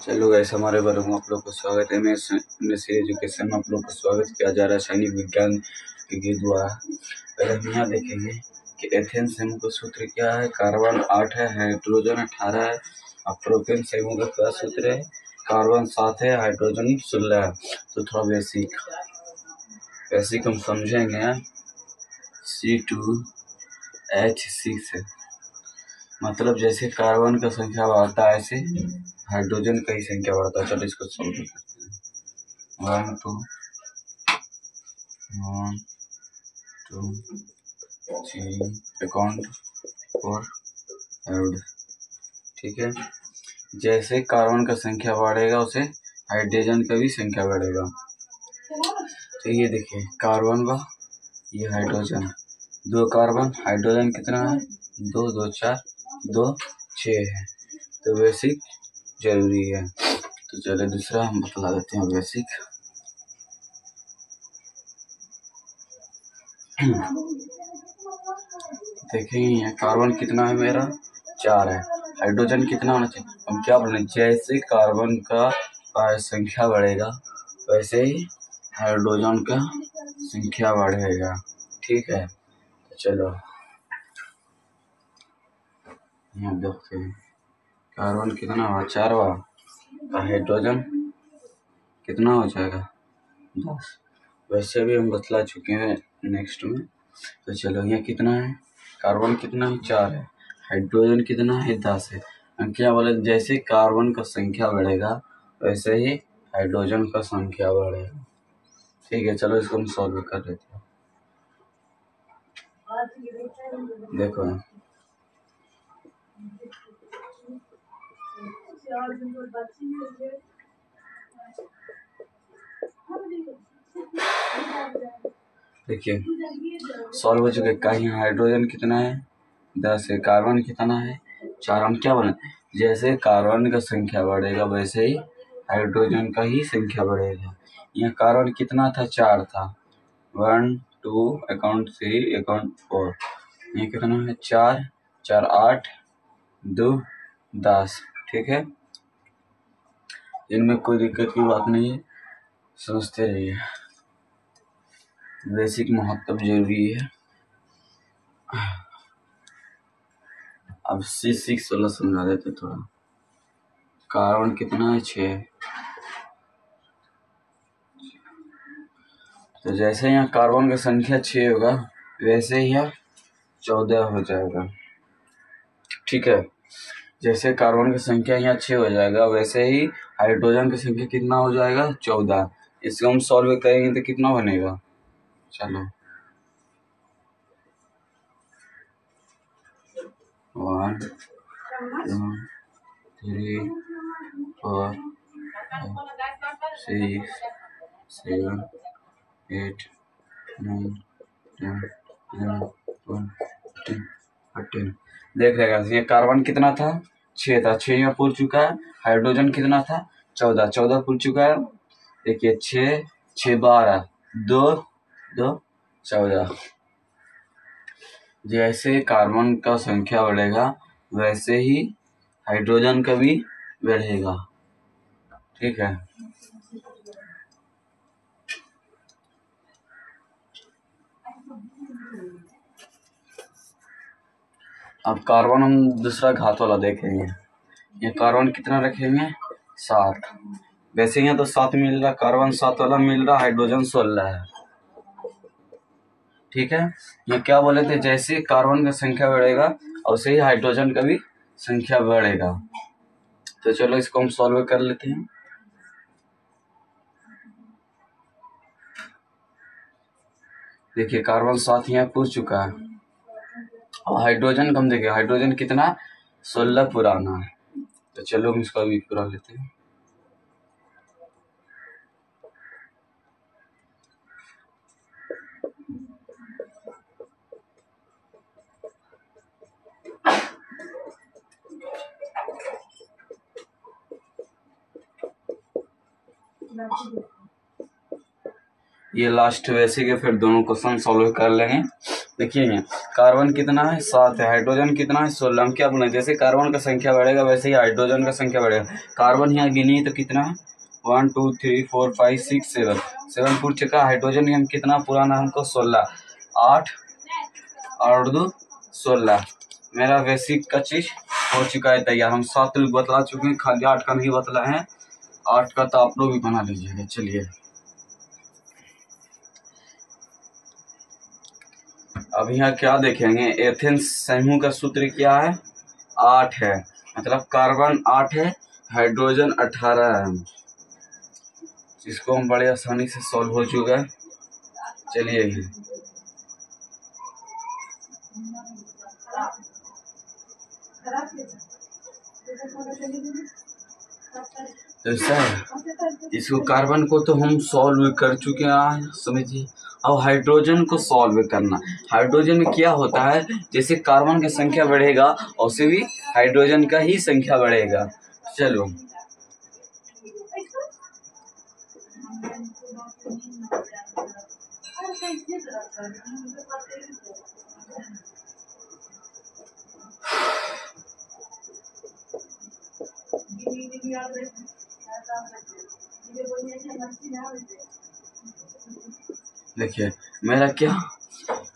चलो गाइस, हमारे बारे में आप लोग को स्वागत है। मैं एजुकेशन में आप लोग को स्वागत किया जा रहा है रासायनिक विज्ञान के द्वारा। पहले हम यहाँ देखेंगे कि एथेन समूह का सूत्र क्या है। कार्बन 8 है, हाइड्रोजन 18 है। और प्रोपेन समूह का क्या सूत्र है? कार्बन 7 है, हाइड्रोजन 16 है। तो थोड़ा बेसिक हम समझेंगे। C2H6 है, मतलब जैसे कार्बन का संख्या बढ़ता है ऐसे हाइड्रोजन का ही संख्या बढ़ता है। चलो इसको सॉल्व करते हैं। 1 2 1 2 3 अकाउंट 4 ऐड। ठीक है, जैसे कार्बन का संख्या बढ़ेगा उसे हाइड्रोजन का भी संख्या बढ़ेगा। तो ये देखिए, कार्बन व ये हाइड्रोजन, 2 कार्बन, हाइड्रोजन कितना है? 2 2 4 2 6 है। तो बेसिक जरूरी है। तो चलो दूसरा हम बता देते हैं बेसिक। देखेंगे यहाँ कार्बन कितना है मेरा? 4 है। हाइड्रोजन कितना होना चाहिए? हम क्या बोले, जैसे कार्बन का संख्या बढ़ेगा वैसे ही हाइड्रोजन का संख्या बढ़ेगा। ठीक है, तो चलो यहाँ देखते हैं। कार्बन कितना हुआ? 4 हुआ। हाइड्रोजन कितना हो जाएगा? 10। वैसे भी हम बतला चुके हैं नेक्स्ट में। तो चलो यहाँ कितना है? कार्बन कितना है? 4 है। हाइड्रोजन कितना है? 10 है। हम क्या बोले, जैसे कार्बन का संख्या बढ़ेगा वैसे ही हाइड्रोजन का संख्या बढ़ेगा। ठीक है, चलो इसको हम सॉल्व कर लेते हैं। देखो देखिए, सॉल्व हो चुके। कहीं हाइड्रोजन कितना है? 10 है। कार्बन कितना है? 4। हम क्या बोले, जैसे कार्बन का संख्या बढ़ेगा वैसे ही हाइड्रोजन का ही संख्या बढ़ेगा। यहाँ कार्बन कितना था? 4 था। 1 2 अकाउंट 3 अकाउंट 4। ये कितना है? 4 4 8 2 10। ठीक है, इनमें कोई दिक्कत की बात नहीं है, समझते रहिए। बेसिक महत्व जरूरी है। अब C6 वाला समझा देते थोड़ा। कार्बन कितना है? 6। तो जैसे यहाँ कार्बन का संख्या 6 होगा वैसे ही यहाँ 14 हो जाएगा। ठीक है, जैसे कार्बन की संख्या यहाँ 6 हो जाएगा वैसे ही हाइड्रोजन की संख्या कितना हो जाएगा? 14। इसको हम सॉल्व करेंगे तो कितना बनेगा? चलो 1 2 3 4 5 6 7 8 9 10 11 12 13 देख लेगा। ये कार्बन कितना था? 6 था। 6 यहाँ पूर चुका है। हाइड्रोजन कितना था? 14 14 पूर चुका है। देखिए 6 6 12 2 2 14। जैसे कार्बन का संख्या बढ़ेगा वैसे ही हाइड्रोजन का भी बढ़ेगा। ठीक है, अब कार्बन हम दूसरा घात वाला देखेंगे। ये कार्बन कितना रखेंगे? 7। वैसे यहाँ तो 7 मिल रहा, कार्बन 7 वाला मिल रहा, हाइड्रोजन 16 है। ठीक है, ये क्या बोले थे, जैसे कार्बन का संख्या बढ़ेगा वैसे ही हाइड्रोजन का भी संख्या बढ़ेगा। तो चलो इसको हम सॉल्व कर लेते हैं। देखिए कार्बन 7 यहाँ पूछ चुका है और हाइड्रोजन कम देखिए, हाइड्रोजन कितना? 16 पुराना है। तो चलो हम इसका भी पूरा लेते हैं। ये लास्ट वैसे के फिर दोनों क्वेश्चन सॉल्व कर लेंगे। देखिए कार्बन कितना है 7 है, हाइड्रोजन कितना है 16। हम क्या बोले, जैसे कार्बन का संख्या बढ़ेगा वैसे ही हाइड्रोजन का संख्या बढ़ेगा। कार्बन यहाँ गिनी तो कितना है 1 2 3 4 5 6 7 7 पूर चुका। हाइड्रोजन हम कितना पुराना हमको 16, 8 और 2 16। मेरा बेसिक का चीज हो चुका है तैयार। हम 7 लोग बतला चुके हैं, खाली 8 का नहीं बतला है। 8 का तो आप लोग भी बना लीजिएगा। चलिए अब यहाँ क्या देखेंगे, एथेंस समूह का सूत्र क्या है 8 है, मतलब कार्बन 8 है, हाइड्रोजन 18 है। इसको हम बड़े आसानी से सॉल्व हो चुका है। चलिए तो सर इसको कार्बन को तो हम सॉल्व कर चुके हैं, समझिए। अब हाइड्रोजन को सॉल्व करना। हाइड्रोजन में क्या होता है, जैसे कार्बन की संख्या बढ़ेगा उससे भी हाइड्रोजन का ही संख्या बढ़ेगा। चलो देखिए मेरा क्या,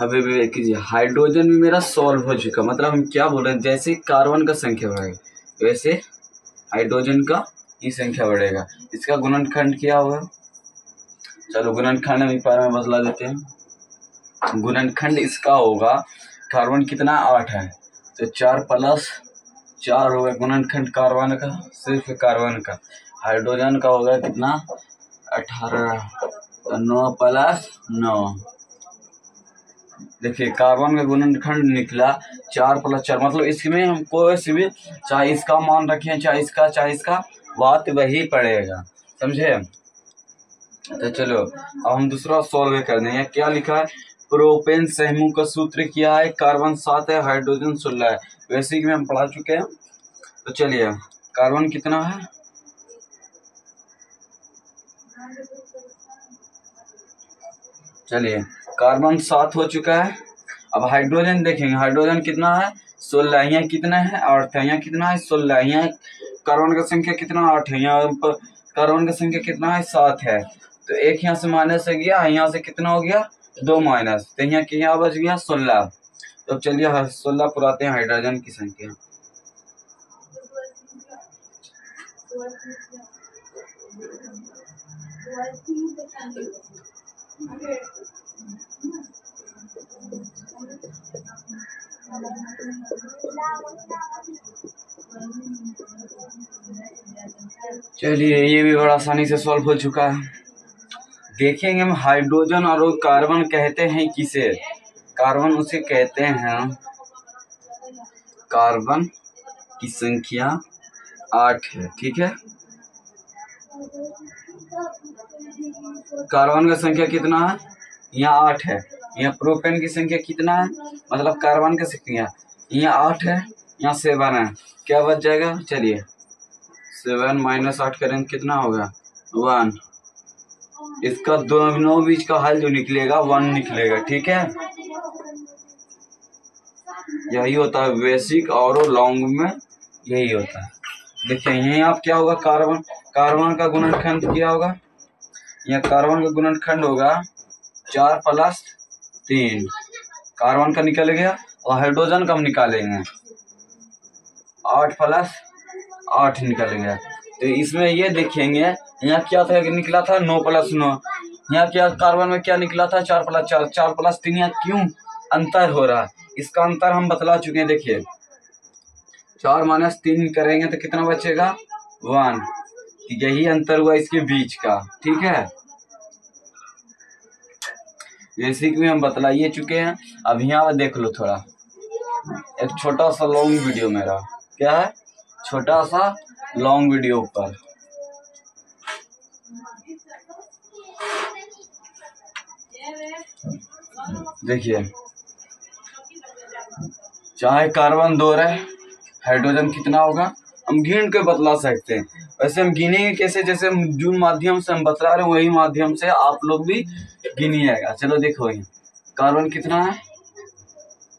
अभी कीजिए, हाइड्रोजन भी मेरा सॉल्व हो चुका। मतलब हम क्या बोल रहे हैं, जैसे कार्बन का संख्या बढ़ेगा वैसे हाइड्रोजन का ही संख्या बढ़ेगा। इसका गुणनखंड क्या होगा, चलो गुणनखंड हम एक बार में बदला देते हैं। गुणनखंड इसका होगा, कार्बन कितना 8 है तो 4 + 4 होगा गुणनखंड कार्बन का, सिर्फ कार्बन का। हाइड्रोजन का होगा कितना 18, तो 9 + 9। देखिए कार्बन का गुणनखंड निकला 4 + 4, मतलब इसमें हम कोई भी चाहे इसका मान रखें चाहे इसका बात वही पड़ेगा, समझे। तो चलो अब हम दूसरा सॉल्व कर देंगे। क्या लिखा है, प्रोपेन समूह का सूत्र क्या है, कार्बन 7 है, हाइड्रोजन 16 है। वैसे में हम पढ़ा चुके हैं। तो चलिए कार्बन कितना है, चलिए कार्बन 7 हो चुका है। अब हाइड्रोजन देखेंगे, हाइड्रोजन कितना है 16, यहाँ कितना है 8 है, यहाँ कितना है 16, यहाँ कार्बन का संख्या कितना 8 है, यहाँ कार्बन का संख्या कितना है 7 है। तो एक यहाँ से माइनस हो गया, यहाँ से कितना हो गया 2 माइनस, तो यहाँ बच गया 16। तो चलिए 16 पुराते हैं हाइड्रोजन की संख्या। चलिए ये भी बड़ा आसानी से सॉल्व हो चुका है। देखेंगे हम हाइड्रोजन और कार्बन कहते हैं किसे, कार्बन उसे कहते हैं, कार्बन की संख्या 8 है, ठीक है। कार्बन का संख्या कितना है, यहाँ 8 है, यहाँ प्रोपेन की संख्या कितना है, मतलब कार्बन की संख्या यहाँ 8 है, यहाँ 7 है, क्या बच जाएगा, चलिए 7 - 8 करेंगे कितना होगा 1। इसका दोनों बीच का हल जो निकलेगा 1 निकलेगा, ठीक है। यही होता है बेसिक और लॉन्ग में, यही होता है। देखिए यहाँ आप क्या होगा, कार्बन का गुणनखंड क्या होगा, यहाँ कार्बन का गुणनखंड होगा 4 + 3, कार्बन का निकल गया। और हाइड्रोजन का हम निकालेंगे 8 + 8 निकल गया। तो इसमें ये देखेंगे यहाँ क्या था, निकला था 9 + 9, यहाँ क्या कार्बन में क्या निकला था 4 + 4, 4 + 3, यहाँ क्यों अंतर हो रहा है, इसका अंतर हम बतला चुके हैं। देखिए 4 - 3 करेंगे तो कितना बचेगा 1, यही अंतर हुआ इसके बीच का, ठीक है। बेसिक में हम बतलाइए चुके हैं। अब यहाँ देख लो थोड़ा, एक छोटा सा लॉन्ग वीडियो मेरा, क्या है छोटा सा लॉन्ग वीडियो पर, देखिए चाहे कार्बन 2 रहे, हाइड्रोजन कितना होगा हम गिन के बतला सकते हैं। वैसे हम गिनेंगे कैसे, जैसे जो माध्यम से हम बतला रहे हैं वही माध्यम से आप लोग भी गिनिएगा। चलो देखो कार्बन कितना है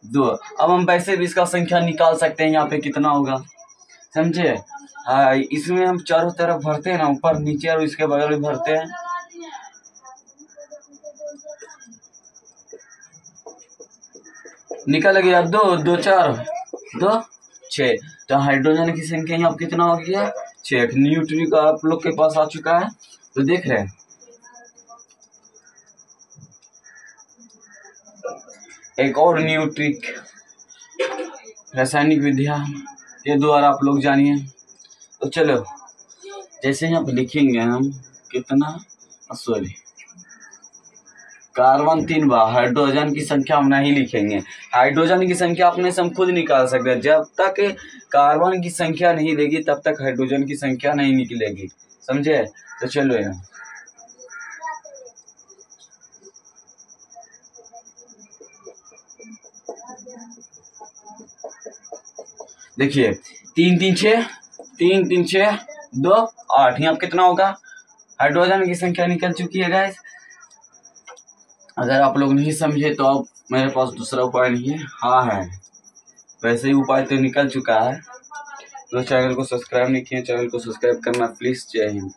2। अब हम वैसे भी इसका संख्या निकाल सकते हैं, यहाँ पे कितना होगा, समझे। हाँ, इसमें हम चारों तरफ भरते हैं ना, ऊपर नीचे और इसके बगल में भरते हैं। निकल गया 2 2 4 2 6। तो हाइड्रोजन की संख्या यहाँ कितना हो गया, 6। न्यूट्रिक आप लोग के पास आ चुका है, तो देख रहे हैं। एक और न्यूट्रिक रासायनिक विद्या के द्वारा आप लोग जानिए। तो चलो, जैसे यहाँ पे लिखेंगे हम कितना, सॉरी, कार्बन 3 बार, हाइड्रोजन की संख्या हम नहीं लिखेंगे। हाइड्रोजन की संख्या अपने से हम खुद निकाल सकते हैं। जब तक कार्बन की संख्या नहीं देगी तब तक हाइड्रोजन की संख्या नहीं निकलेगी, समझे। तो चलो यहाँ देखिए, 3 3 6 3 3 6 2 8, यहाँ कितना होगा, हाइड्रोजन की संख्या निकल चुकी है गाइस। अगर आप लोग नहीं समझे तो अब मेरे पास दूसरा उपाय नहीं है, हाँ है, वैसे ही उपाय तो निकल चुका है। तो चैनल को सब्सक्राइब नहीं किया, चैनल को सब्सक्राइब करना प्लीज। जय हिंद।